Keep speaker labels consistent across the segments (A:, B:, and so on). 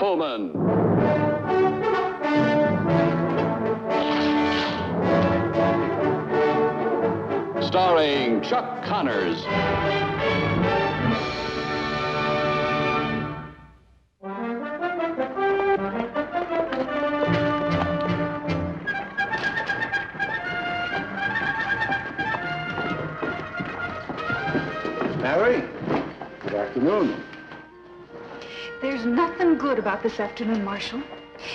A: Rifleman. Starring Chuck Connors.
B: Mary, good afternoon.
C: There's nothing good about this afternoon, Marshal.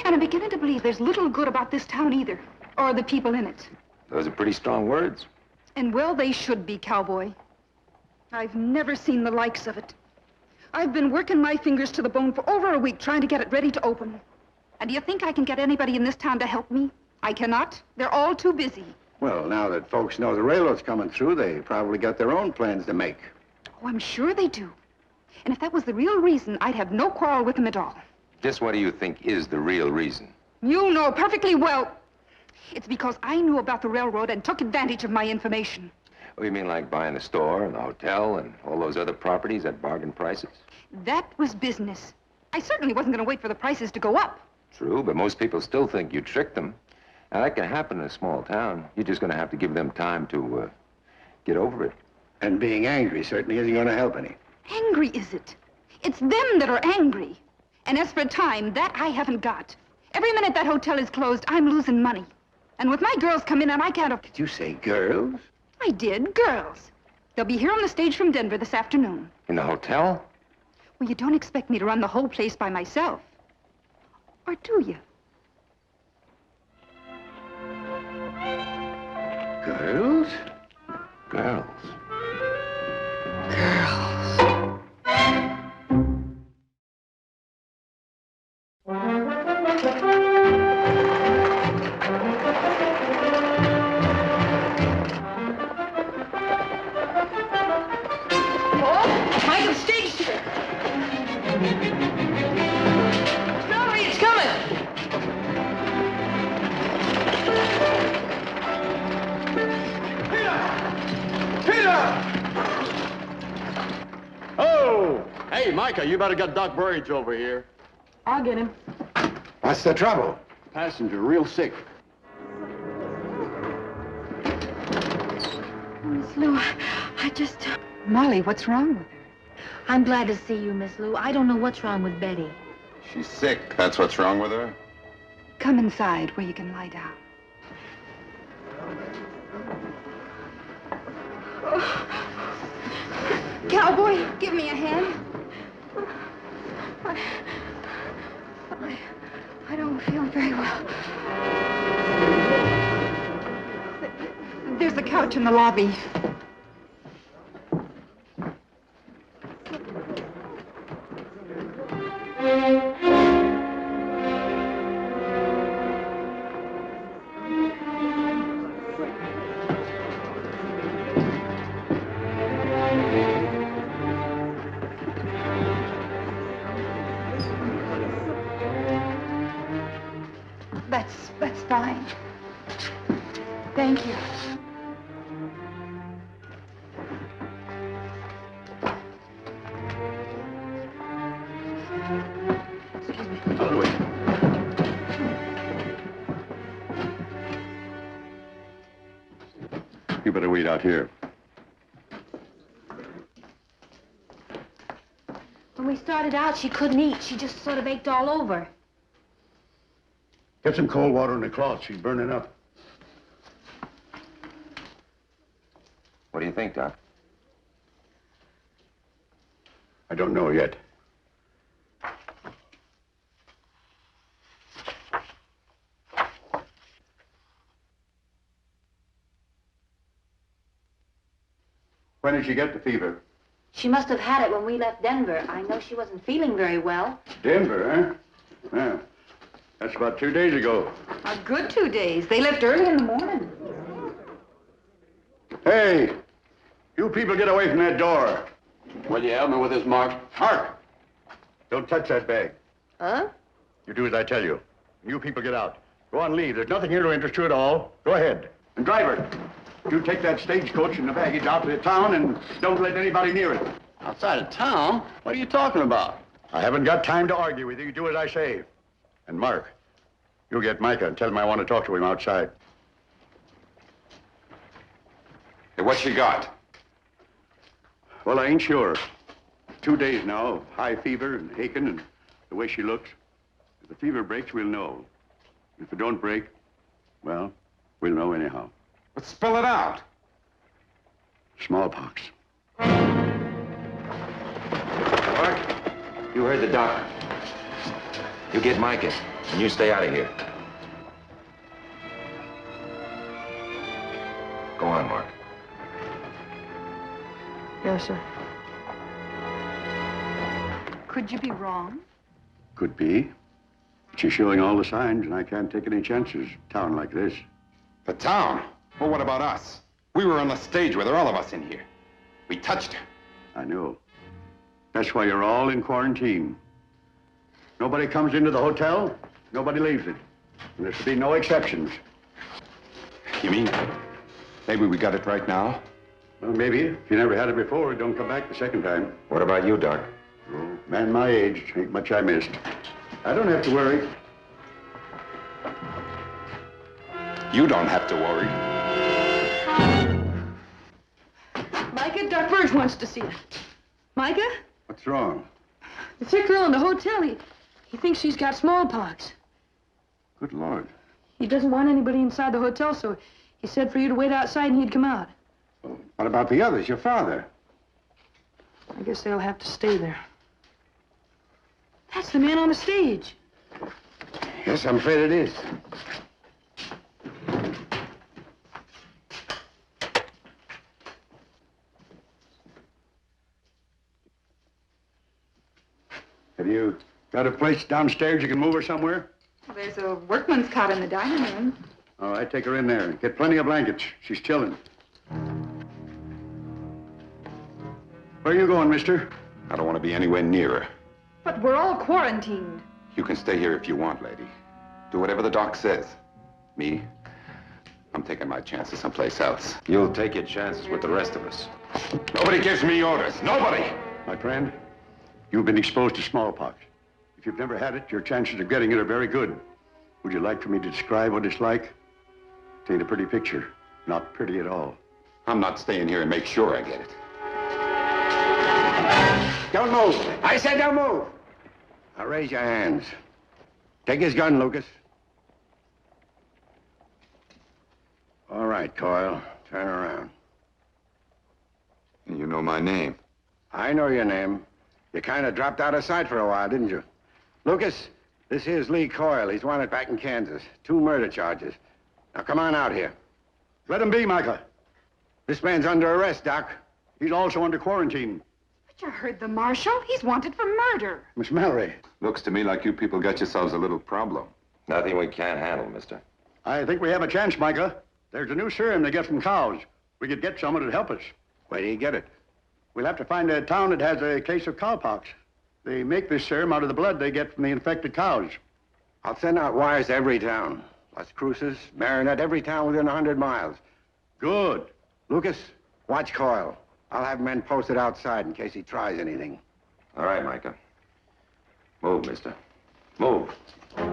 C: And I'm beginning to believe there's little good about this town either, or the people in it.
D: Those are pretty strong words.
C: And well, they should be, cowboy. I've never seen the likes of it. I've been working my fingers to the bone for over a week trying to get it ready to open. And do you think I can get anybody in this town to help me? I cannot. They're all too busy.
B: Well, now that folks know the railroad's coming through, they probably got their own plans to make.
C: Oh, I'm sure they do. And if that was the real reason, I'd have no quarrel with them at all.
D: Just what do you think is the real reason?
C: You know perfectly well. It's because I knew about the railroad and took advantage of my information.
D: Oh, you mean like buying the store and the hotel and all those other properties at bargain prices?
C: That was business. I certainly wasn't going to wait for the prices to go up.
D: True, but most people still think you tricked them. Now, that can happen in a small town. You're just going to have to give them time to get over it.
B: And being angry certainly isn't going to help any.
C: Angry, is it? It's them that are angry. And as for time, that I haven't got. Every minute that hotel is closed, I'm losing money. And with my girls come in and I can't...
B: Did you say girls?
C: I did, girls. They'll be here on the stage from Denver this afternoon.
D: In the hotel?
C: Well, you don't expect me to run the whole place by myself. Or do you?
B: Girls?
D: Girls.
A: Hey, Micah, you better get Doc Burridge over here.
C: I'll get him.
B: What's the trouble?
A: Passenger real sick.
E: Miss Lou, I just...
C: Molly, what's wrong with her?
E: I'm glad to see you, Miss Lou. I don't know what's wrong with Betty.
F: She's sick. That's what's wrong with her?
C: Come inside where you can lie down. Cowboy, give me a hand. I don't feel very well. There's a couch in the lobby. That's fine. Thank you. Excuse me.
B: Oh, wait.
F: You better wait out here.
E: When we started out, she couldn't eat. She just sort of ached all over.
B: Get some cold water in the cloth. She's burning up.
D: What do you think, Doc?
B: I don't know yet. When did she get the fever?
E: She must have had it when we left Denver. I know she wasn't feeling very well.
B: Denver, huh? Yeah. That's about 2 days ago.
C: A good 2 days. They left early in the morning.
B: Hey, you people get away from that door.
A: Will you help me with this, Mark?
B: Mark, don't touch that bag.
E: Huh?
B: You do as I tell you. You people get out. Go on, leave. There's nothing here to interest you at all. Go ahead. And driver, you take that stagecoach and the baggage out to the town and don't let anybody near it.
A: Outside of town? What are you talking about?
B: I haven't got time to argue with you. You do as I say. And Mark, you'll get Micah and tell him I want to talk to him outside.
F: Hey, what you got?
B: Well, I ain't sure. 2 days now of high fever and aching and the way she looks. If the fever breaks, we'll know. If it don't break, well, we'll know anyhow.
F: But spell it out.
B: Smallpox.
D: Mark, you heard the doctor. You get Micah, and you stay out of here. Go on, Mark.
C: Yes, sir. Could you be wrong?
B: Could be. She's showing all the signs, and I can't take any chances. A town like this.
F: The town? Well, what about us? We were on the stage with her, all of us in here. We touched her.
B: I know. That's why you're all in quarantine. Nobody comes into the hotel, nobody leaves it. And there should be no exceptions.
F: You mean maybe we got it right now?
B: Well, maybe. If you never had it before, don't come back the second time.
D: What about you, Doc?
B: Oh, man my age, ain't much I missed. I don't have to worry.
F: You don't have to worry.
C: Micah, Doc Burge wants to see you. Micah?
B: What's wrong?
C: The sick girl in the hotel, he thinks she's got smallpox.
B: Good Lord.
C: He doesn't want anybody inside the hotel, so he said for you to wait outside and he'd come out.
B: Well, what about the others, your father?
C: I guess they'll have to stay there. That's the man on the stage.
B: Yes, I'm afraid it is. Have you got a place downstairs you can move her somewhere?
C: Well, there's a workman's cot in the dining room.
B: All right, take her in there. Get plenty of blankets. She's chilling. Where are you going, mister?
F: I don't want to be anywhere near her.
C: But we're all quarantined.
F: You can stay here if you want, lady. Do whatever the doc says. Me, I'm taking my chances someplace else.
D: You'll take your chances with the rest of us.
F: Nobody gives me orders. Nobody!
B: My friend, you've been exposed to smallpox. If you've never had it, your chances of getting it are very good. Would you like for me to describe what it's like? It ain't a pretty picture. Not pretty at all.
F: I'm not staying here and make sure I get it.
B: Don't move. I said don't move. Now raise your hands. Take his gun, Lucas. All right, Coyle. Turn around.
F: You know my name.
B: I know your name. You kind of dropped out of sight for a while, didn't you? Lucas, this here's Lee Coyle. He's wanted back in Kansas. 2 murder charges. Now, come on out here. Let him be, Micah. This man's under arrest, Doc. He's also under quarantine.
C: But you heard the marshal. He's wanted for murder.
B: Miss Mallory,
F: Looks to me like you people got yourselves a little problem.
D: Nothing we can't handle, mister.
B: I think we have a chance, Micah. There's a new serum they get from cows. We could get some that'd help us. Where do you get it? We'll have to find a town that has a case of cowpox. They make this serum out of the blood they get from the infected cows. I'll send out wires to every town. Las Cruces, Marinette, every town within 100 miles. Good. Lucas, watch Coyle. I'll have men posted outside in case he tries anything.
D: All right, Micah. Move, mister. Move. All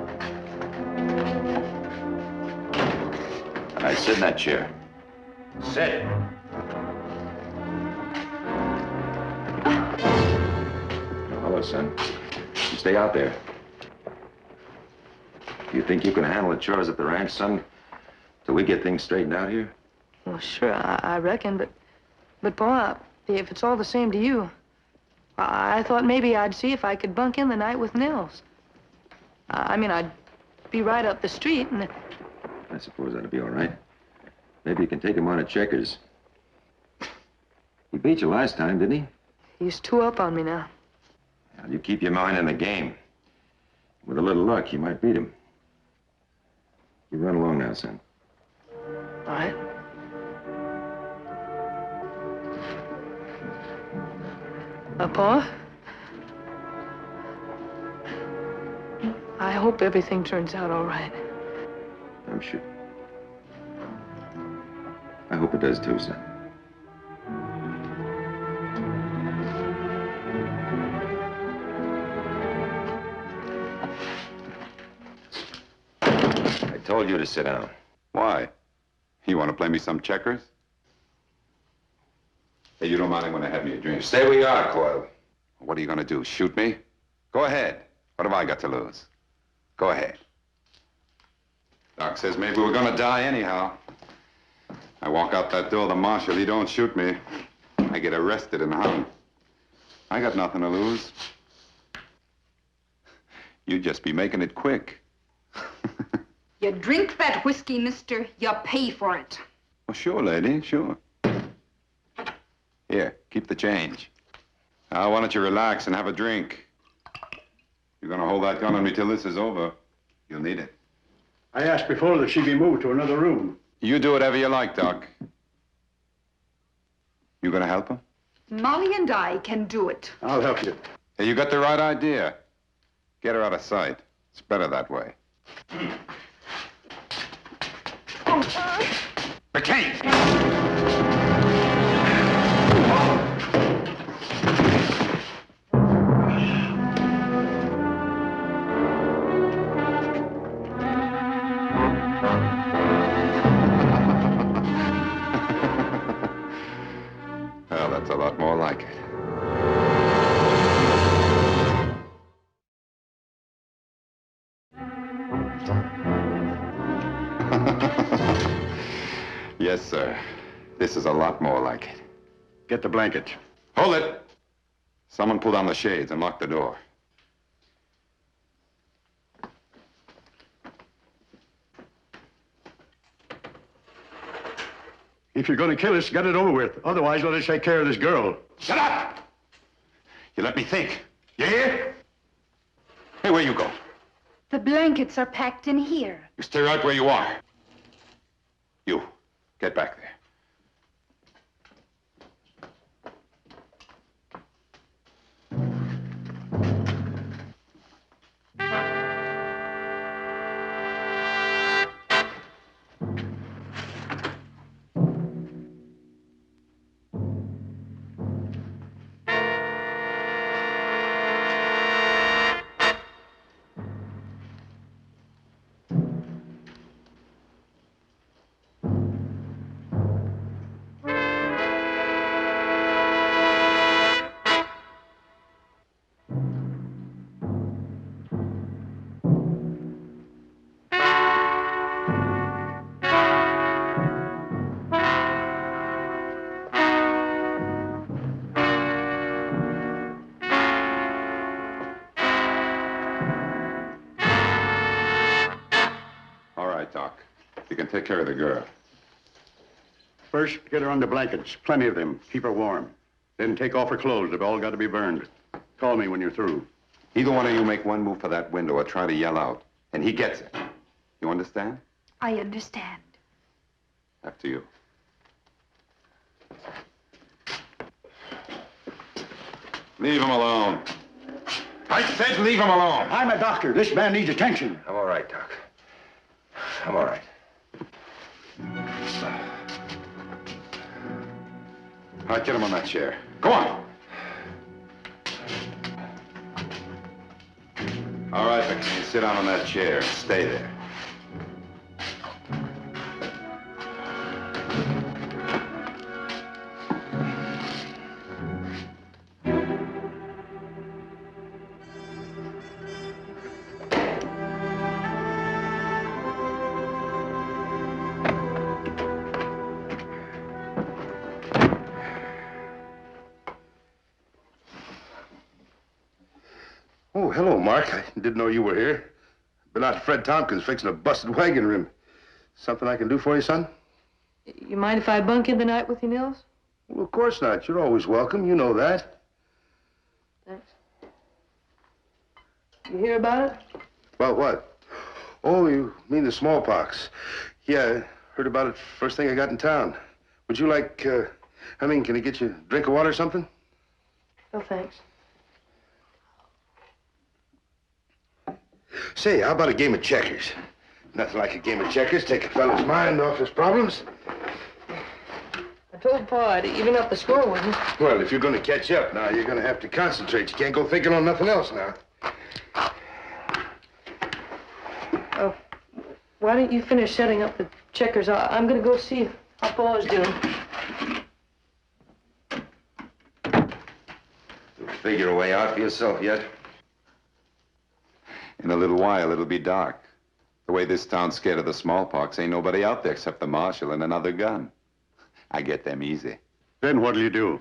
D: right, sit in that chair. Sit. Hello, son. You stay out there. You think you can handle the chores at the ranch, son, till we get things straightened out here?
G: Well, sure, I reckon, but, Pa, if it's all the same to you, I thought maybe I'd see if I could bunk in the night with Nils. I mean, I'd be right up the street, and...
D: I suppose that'd be all right. Maybe you can take him on at checkers. He beat you last time, didn't he?
G: He's 2 up on me now.
D: Well, you keep your mind in the game. With a little luck, you might beat him. You run along now, son.
G: All right. Pa? I hope everything turns out all right.
D: I'm sure. I hope it does too, son. told you to sit down.
F: Why? You want to play me some checkers? Hey, you don't mind I'm going to have me a drink.
D: Stay where you are, Coyle.
F: What are you going to do, shoot me? Go ahead. What have I got to lose? Go ahead. Doc says maybe we're going to die anyhow. I walk out that door, the marshal, he don't shoot me. I get arrested and hung. I got nothing to lose. You'd just be making it quick.
C: You drink that whiskey, mister, you pay for it.
F: Well, sure, lady, sure. Here, keep the change. Now, why don't you relax and have a drink? You're gonna hold that gun on me till this is over. You'll need it.
B: I asked before that she be moved to another room.
F: You do whatever you like, Doc. You gonna help her?
C: Molly and I can do it.
B: I'll help you.
F: Hey, you got the right idea. Get her out of sight. It's better that way. McCain! Well, that's a lot more like it. Yes, sir. This is a lot more like it.
B: Get the blankets.
F: Hold it! Someone pull down the shades and lock the door.
B: If you're going to kill us, get it over with. Otherwise, let us take care of this girl.
F: Shut up! You let me think. You hear? Hey, where you go?
C: The blankets are packed in here.
F: You stay right where you are. You, get back there. Doc. You can take care of the girl.
B: First, get her under blankets. Plenty of them. Keep her warm. Then take off her clothes. They've all got to be burned. Call me when you're through.
F: Either one of you make one move for that window or try to yell out, and he gets it. You understand?
C: I understand.
F: After you. Leave him alone. I said leave him alone.
B: I'm a doctor. This man needs attention.
D: I'm all right, Doc. I'm all right.
F: All right, get him on that chair. Go on. All right, McCain, sit down on that chair. Stay there.
H: Oh, hello, Mark. I didn't know you were here. Been out to Fred Tompkins fixing a busted wagon rim. Something I can do for you, son?
G: You mind if I bunk in the night with you, Nils?
H: Well, of course not. You're always welcome. You know that.
G: Thanks. You hear about it?
H: About what? Oh, you mean the smallpox. Yeah, I heard about it first thing I got in town. Would you like, can I get you a drink of water or something?
G: No, thanks.
H: Say, how about a game of checkers? Nothing like a game of checkers. Take a fellow's mind off his problems.
G: I told Pa I'd even up the score with him.
H: Well, if you're going to catch up now, you're going to have to concentrate. You can't go thinking on nothing else now.
G: Oh, Why don't you finish setting up the checkers? I'm gonna go see how Paul is doing.
D: You figure a way out for yourself yet?
F: In a little while, it'll be dark. The way this town's scared of the smallpox, ain't nobody out there except the marshal and another gun. I get them easy.
B: Then what'll you do?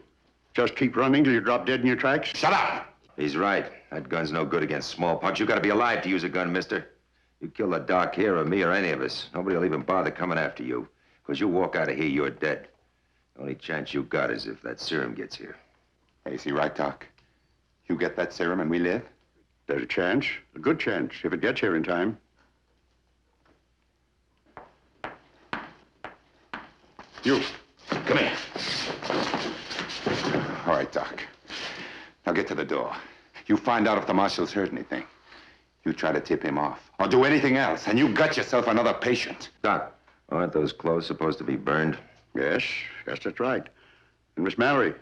B: Just keep running till you drop dead in your tracks?
F: Shut up!
D: He's right. That gun's no good against smallpox. You gotta be alive to use a gun, mister. You kill the doc here or me or any of us, nobody'll even bother coming after you. Because you walk out of here, you're dead. The only chance you got is if that serum gets here.
F: Hey, is he right, Doc? You get that serum and we live?
B: There's a chance, a good chance, if it gets here in time.
F: You, come here. All right, Doc. Now get to the door. You find out if the marshal's heard anything. You try to tip him off, or do anything else, and you got yourself another patient.
D: Doc, aren't those clothes supposed to be burned?
B: Yes, that's right. And Miss Mallory,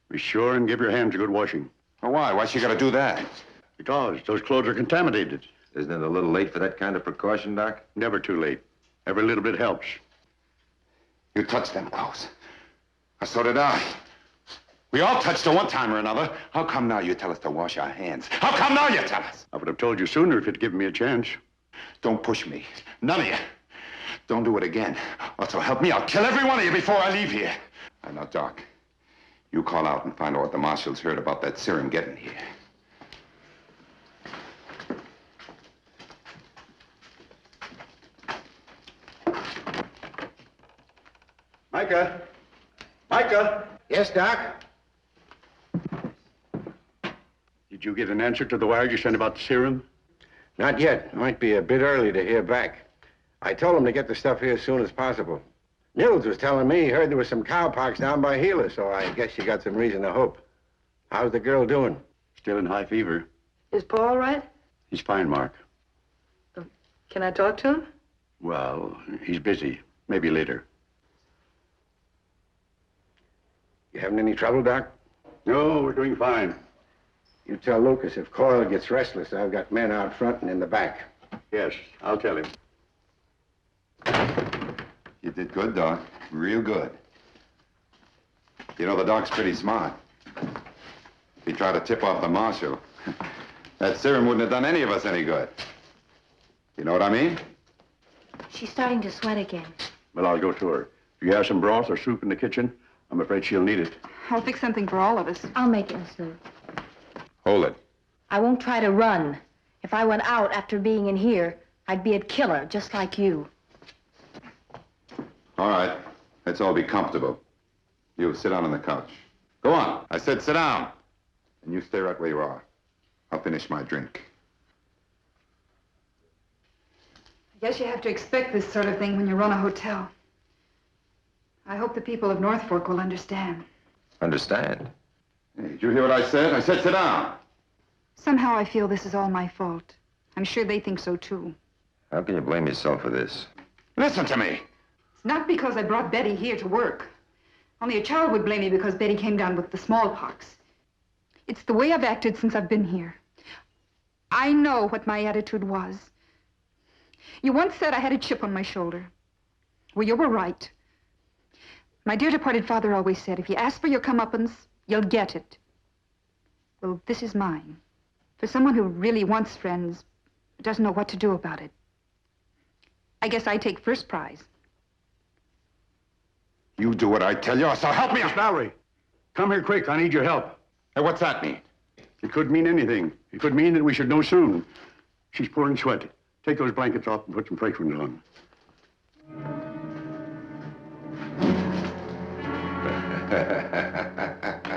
B: be sure and give your hands a good washing.
F: Well, why? Why's she gotta do that?
B: Because those clothes are contaminated.
D: Isn't it a little late for that kind of precaution, Doc?
B: Never too late. Every little bit helps.
F: You touched them clothes. So did I. We all touched her one time or another. How come now you tell us to wash our hands? How come now you tell us?
B: I would have told you sooner if you'd given me a chance.
F: Don't push me. None of you. Don't do it again. Or so help me, I'll kill every one of you before I leave here. Now, Doc, you call out and find out what the marshal's heard about that serum getting here.
B: Micah! Micah!
H: Yes, Doc?
B: Did you get an answer to the wire you sent about the serum?
I: Not yet. It might be a bit early to hear back. I told him to get the stuff here as soon as possible. Nils was telling me he heard there was some cowpox down by Gila, so I guess you got some reason to hope. How's the girl doing?
B: Still in high fever.
G: Is Paul all right?
B: He's fine, Mark.
G: Can I talk to him?
B: Well, he's busy. Maybe later.
I: You having any trouble, Doc?
B: No, we're doing fine.
I: You tell Lucas if Coyle gets restless, I've got men out front and in the back.
B: Yes, I'll tell him.
F: You did good, Doc. Real good. You know, the doc's pretty smart. If he tried to tip off the marshal, that serum wouldn't have done any of us any good. You know what I mean?
E: She's starting to sweat again.
B: Well, I'll go to her. If you have some broth or soup in the kitchen, I'm afraid she'll need it.
C: I'll fix something for all of us.
E: I'll make it, Sue.
F: Hold it.
E: I won't try to run. If I went out after being in here, I'd be a killer, just like you.
F: All right. Let's all be comfortable. You sit down on the couch. Go on. I said sit down. And you stay right where you are. I'll finish my drink.
C: I guess you have to expect this sort of thing when you run a hotel. I hope the people of North Fork will understand.
D: Understand?
F: Hey, did you hear what I said? I said sit down.
C: Somehow I feel this is all my fault. I'm sure they think so, too.
D: How can you blame yourself for this?
F: Listen to me.
C: It's not because I brought Betty here to work. Only a child would blame me because Betty came down with the smallpox. It's the way I've acted since I've been here. I know what my attitude was. You once said I had a chip on my shoulder. Well, you were right. My dear departed father always said, if you ask for your comeuppance, you'll get it. Well, this is mine. For someone who really wants friends, but doesn't know what to do about it. I guess I take first prize.
F: You do what I tell you, or so help me.
B: Miss Mallory, come here quick. I need your help.
F: Hey, what's that mean?
B: It could mean anything. It could mean that we should know soon. She's pouring sweat. Take those blankets off and put some fresh ones on.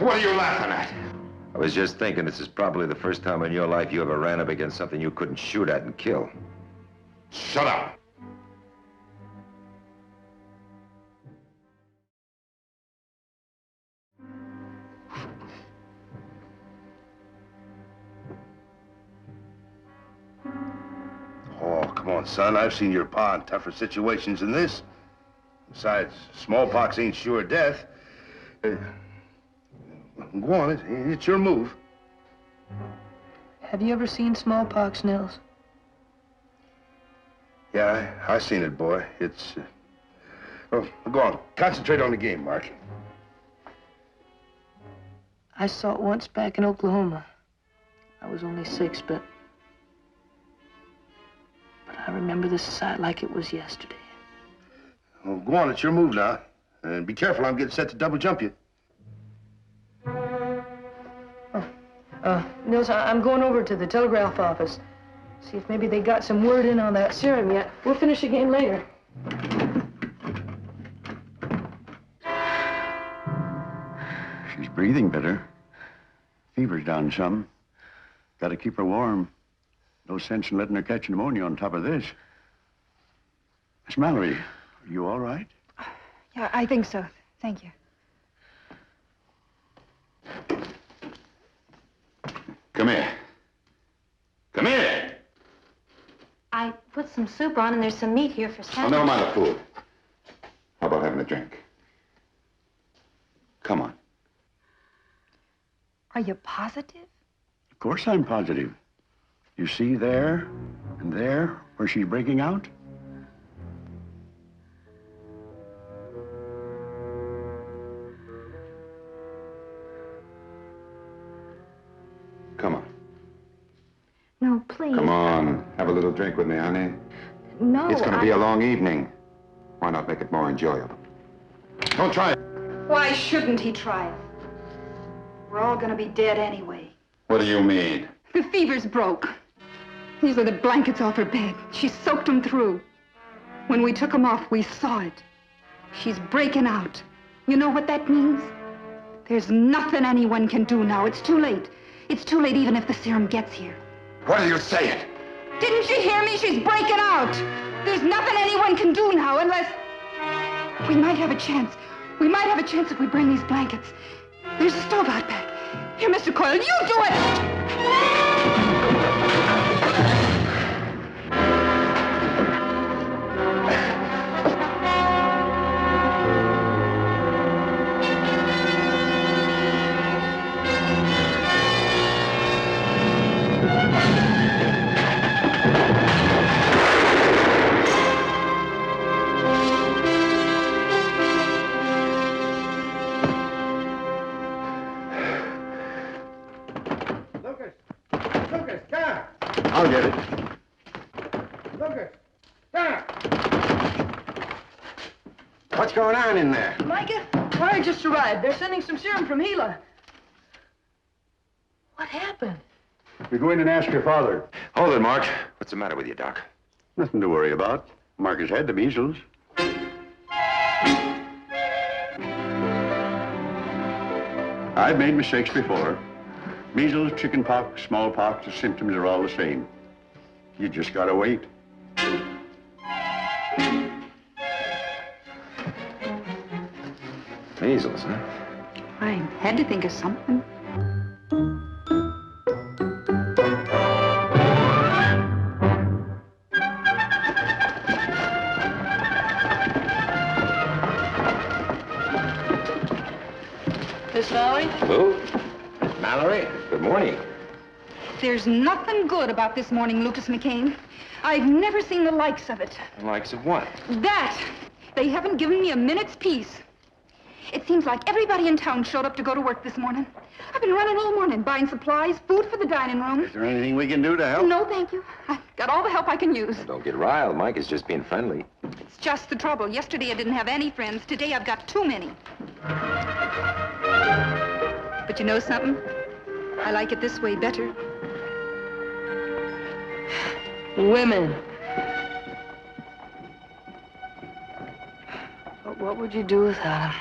F: What are you laughing at?
D: I was just thinking this is probably the first time in your life you ever ran up against something you couldn't shoot at and kill.
F: Shut up.
H: Oh, come on, son. I've seen your pa in tougher situations than this. Besides, smallpox ain't sure death. Go on, it's your move.
G: Have you ever seen smallpox, Nils?
H: Yeah, I seen it, boy. It's... Oh, go on. Concentrate on the game, Mark.
G: I saw it once back in Oklahoma. I was only 6, but I remember this sight like it was yesterday.
H: Well, go on. It's your move now. And be careful. I'm getting set to double jump you.
G: Nils, I'm going over to the telegraph office. See if maybe they got some word in on that serum yet. We'll finish the game later.
B: She's breathing better. Fever's down some. Got to keep her warm. No sense in letting her catch pneumonia on top of this. Miss Mallory, are you all right?
C: Yeah, I think so. Thank you.
F: Come here. Come here!
E: I put some soup on, and there's some meat here for
F: Oh,
E: sandwich.
F: never mind the food. How about having a drink? Come on.
C: Are you positive?
B: Of course I'm positive. You see there and there where she's breaking out?
F: Come on.
E: No, please.
F: Come on. Have a little drink with me, honey.
E: No,
F: It's going to be a long evening. Why not make it more enjoyable? Don't try it.
C: Why shouldn't he try it? We're all gonna be dead anyway.
F: What do you mean?
C: The fever's broke. These are the blankets off her bed. She soaked them through. When we took them off, we saw it. She's breaking out. You know what that means? There's nothing anyone can do now. It's too late. It's too late even if the serum gets here.
F: What are you saying?
C: Didn't you hear me? She's breaking out. There's nothing anyone can do now unless... We might have a chance. We might have a chance if we bring these blankets. There's a stove out back. Here, Mr. Coyle, you do it!
B: I'll get it.
I: Lucas! Down! What's going on in there?
G: Micah, wire just arrived. They're sending some serum from Gila. What happened?
B: We go in and ask your father.
D: Hold it, Mark. What's the matter with you, Doc?
B: Nothing to worry about. Mark has had the measles. I've made mistakes before. Measles, chickenpox, smallpox, the symptoms are all the same. You just gotta wait.
D: Measles, huh?
C: I had to think of something.
G: Miss Mallory?
D: Who?
I: Mallory?
D: Good morning.
C: There's nothing good about this morning, Lucas McCain. I've never seen the likes of it.
D: The likes of what?
C: That! They haven't given me a minute's peace. It seems like everybody in town showed up to go to work this morning. I've been running all morning, buying supplies, food for the dining room.
B: Is there anything we can do to help?
C: No, thank you. I've got all the help I can use.
D: Don't get riled. Mike is just being friendly.
C: It's just the trouble. Yesterday I didn't have any friends. Today I've got too many. But you know something? I like it this way better.
G: Women. What would you do without them?